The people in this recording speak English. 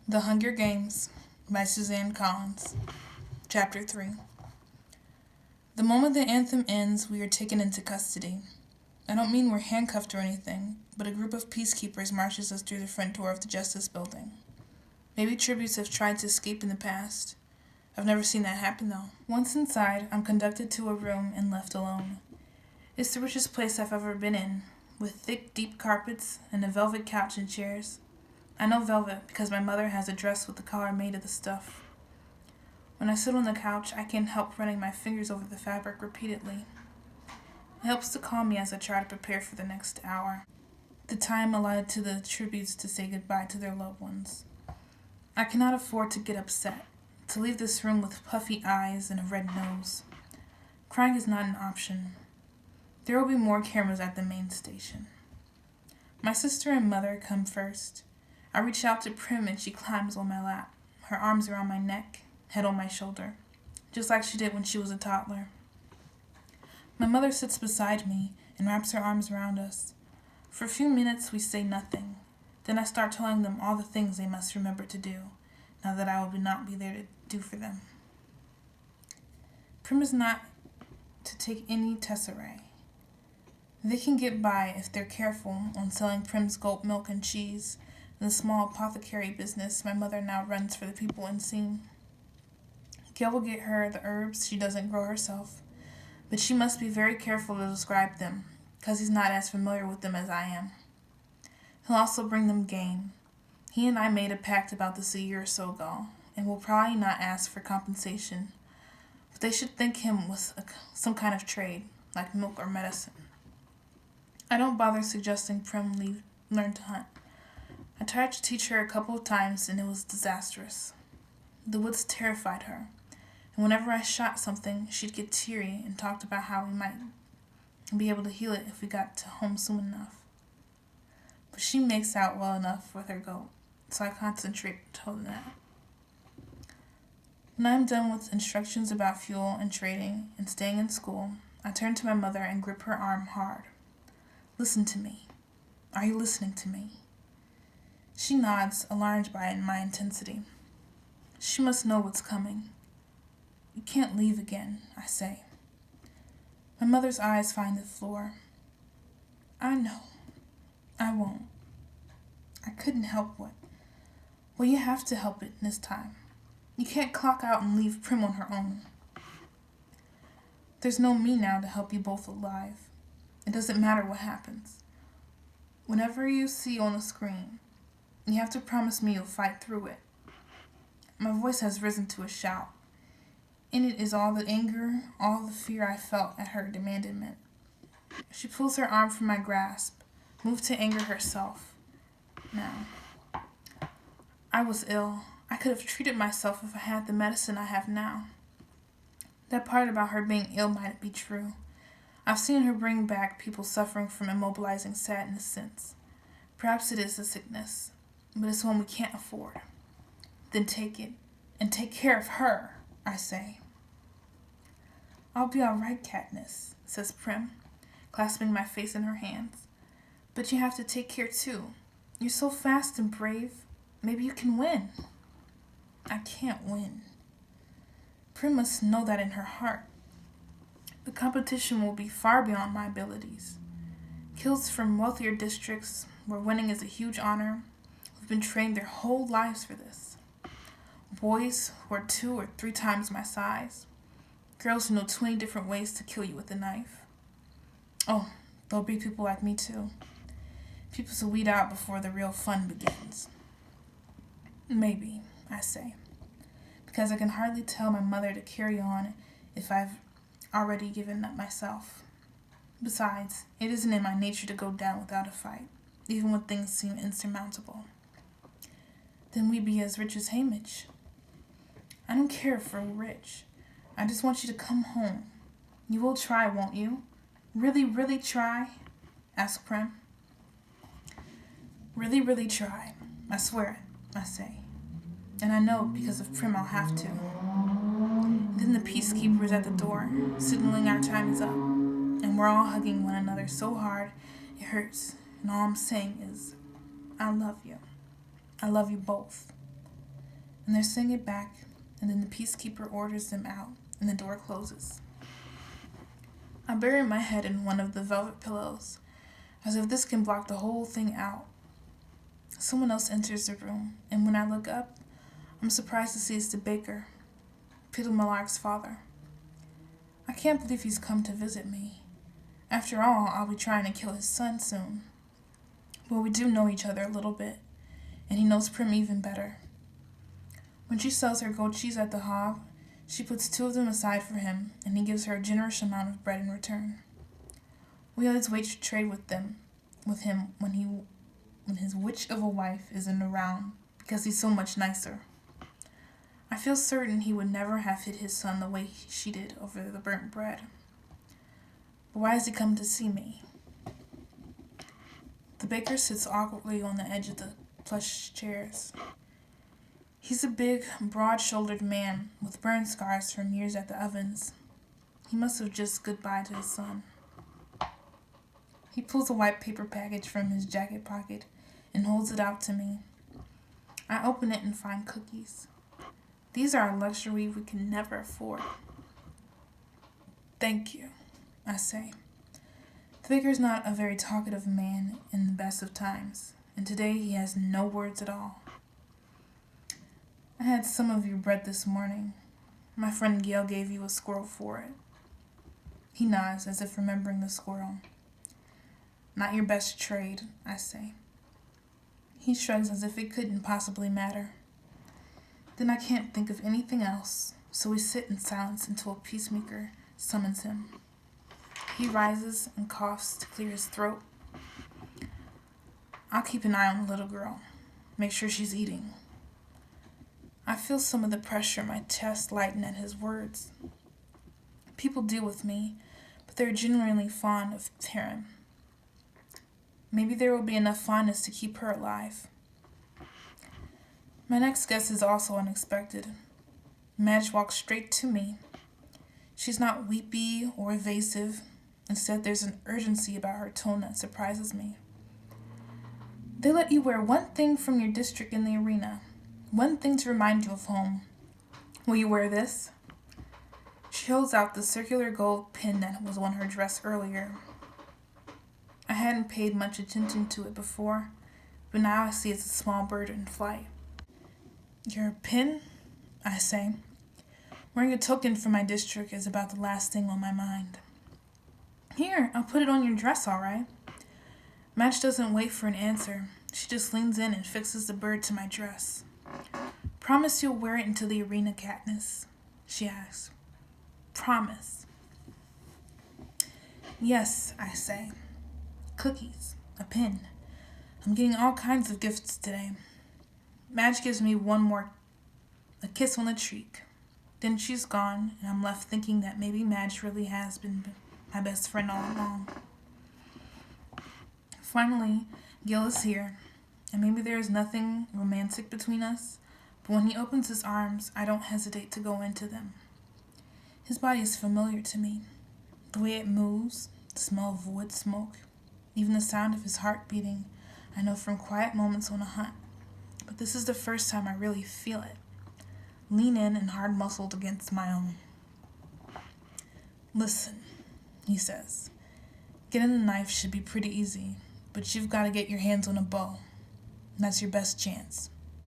The Hunger Games by Suzanne Collins. Chapter 3. The moment the anthem ends, we are taken into custody. I don't mean we're handcuffed or anything, but a group of peacekeepers marches us through the front door of the Justice Building. Maybe tributes have tried to escape in the past. I've never seen that happen, though. Once inside, I'm conducted to a room and left alone. It's the richest place I've ever been in, with thick, deep carpets and a velvet couch and chairs. I know velvet because my mother has a dress with the collar made of the stuff. When I sit on the couch, I can't help running my fingers over the fabric repeatedly. It helps to calm me as I try to prepare for the next hour, the time allotted to the tributes to say goodbye to their loved ones. I cannot afford to get upset, to leave this room with puffy eyes and a red nose. Crying is not an option. There will be more cameras at the main station. My sister and mother come first. I reach out to Prim and she climbs on my lap, her arms around my neck, head on my shoulder, just like she did when she was a toddler. My mother sits beside me and wraps her arms around us. For a few minutes we say nothing. Then I start telling them all the things they must remember to do, now that I will not be there to do for them. Prim is not to take any tesserae. They can get by if they're careful on selling Prim's goat milk and cheese, the small apothecary business my mother now runs for the people unseen. Gail will get her the herbs she doesn't grow herself, but she must be very careful to describe them, because he's not as familiar with them as I am. He'll also bring them game. He and I made a pact about this a year or so ago, and will probably not ask for compensation, but they should think him with some kind of trade, like milk or medicine. I don't bother suggesting Prim learn to hunt. I tried to teach her a couple of times and it was disastrous. The woods terrified her, and whenever I shot something, she'd get teary and talked about how we might be able to heal it if we got to home soon enough. But she makes out well enough with her goat, so I concentrate on that. When I'm done with instructions about fuel and trading and staying in school, I turn to my mother and grip her arm hard. Listen to me. Are you listening to me? She nods, alarmed by my intensity. She must know what's coming. You can't leave again, I say. My mother's eyes find the floor. I know. I won't. I couldn't help it. Well, you have to help it this time. You can't clock out and leave Prim on her own. There's no me now to help you both alive. It doesn't matter what happens. Whenever you see on the screen, you have to promise me you'll fight through it. My voice has risen to a shout. In it is all the anger, all the fear I felt at her demandment. She pulls her arm from my grasp, moved to anger herself. Now, I was ill. I could have treated myself if I had the medicine I have now. That part about her being ill might be true. I've seen her bring back people suffering from immobilizing sadness since. Perhaps it is a sickness, but it's one we can't afford. Then take it, and take care of her, I say. I'll be all right, Katniss, says Prim, clasping my face in her hands. But you have to take care too. You're so fast and brave. Maybe you can win. I can't win. Prim must know that in her heart. The competition will be far beyond my abilities. Kids from wealthier districts, where winning is a huge honor, have been trained their whole lives for this. Boys who are 2 or 3 times my size. Girls who know 20 different ways to kill you with a knife. Oh, there'll be people like me too. People to weed out before the real fun begins. Maybe, I say, because I can hardly tell my mother to carry on if I've already given up myself. Besides, it isn't in my nature to go down without a fight, even when things seem insurmountable. Then we'd be as rich as Haymitch. I don't care if we're rich. I just want you to come home. You will try, won't you? Really, really try? Asked Prim. Really, really try. I swear it, I say. And I know because of Prim I'll have to. Then the peacekeepers at the door, signaling our time is up, and we're all hugging one another so hard it hurts, and all I'm saying is, I love you. I love you both. and they're saying it back, and then the peacekeeper orders them out, and the door closes. I bury my head in one of the velvet pillows, as if this can block the whole thing out. Someone else enters the room, and when I look up, I'm surprised to see it's the baker, Peter Millark's father. I can't believe he's come to visit me. After all, I'll be trying to kill his son soon. But we do know each other a little bit, and he knows Prim even better. When she sells her goat cheese at the hog, she puts 2 of them aside for him, and he gives her a generous amount of bread in return. We always wait to trade with him when his witch of a wife isn't around, because he's so much nicer. I feel certain he would never have hit his son the way she did over the burnt bread. But why has he come to see me? The baker sits awkwardly on the edge of the plush chairs. He's a big, broad-shouldered man with burn scars from years at the ovens. He must have just goodbye to his son. He pulls a white paper package from his jacket pocket and holds it out to me. I open it and find cookies. These are a luxury we can never afford. Thank you, I say. The baker's not a very talkative man in the best of times, and today he has no words at all. I had some of your bread this morning. My friend Gail gave you a squirrel for it. He nods as if remembering the squirrel. Not your best trade, I say. He shrugs as if it couldn't possibly matter. Then I can't think of anything else, so we sit in silence until a peacemaker summons him. He rises and coughs to clear his throat. I'll keep an eye on the little girl, make sure she's eating. I feel some of the pressure in my chest lighten at his words. People deal with me, but they're genuinely fond of Taryn. Maybe there will be enough fondness to keep her alive. My next guest is also unexpected. Madge walks straight to me. She's not weepy or evasive. Instead, there's an urgency about her tone that surprises me. They let you wear one thing from your district in the arena. One thing to remind you of home. Will you wear this? She holds out the circular gold pin that was on her dress earlier. I hadn't paid much attention to it before, but now I see it's a small bird in flight. Your pin? I say. Wearing a token for my district is about the last thing on my mind. Here, I'll put it on your dress, all right? Madge doesn't wait for an answer. She just leans in and fixes the bird to my dress. Promise you'll wear it into the arena, Katniss, she asks. Promise. Yes, I say. Cookies, a pin. I'm getting all kinds of gifts today. Madge gives me a kiss on the cheek. Then she's gone, and I'm left thinking that maybe Madge really has been my best friend all along. Finally, Gil is here, and maybe there is nothing romantic between us, but when he opens his arms, I don't hesitate to go into them. His body is familiar to me. The way it moves, the smell of wood smoke, even the sound of his heart beating, I know from quiet moments on a hunt. But this is the first time I really feel it. Lean in and hard muscled against my own. Listen, he says. Getting a knife should be pretty easy, but you've got to get your hands on a bow. That's your best chance.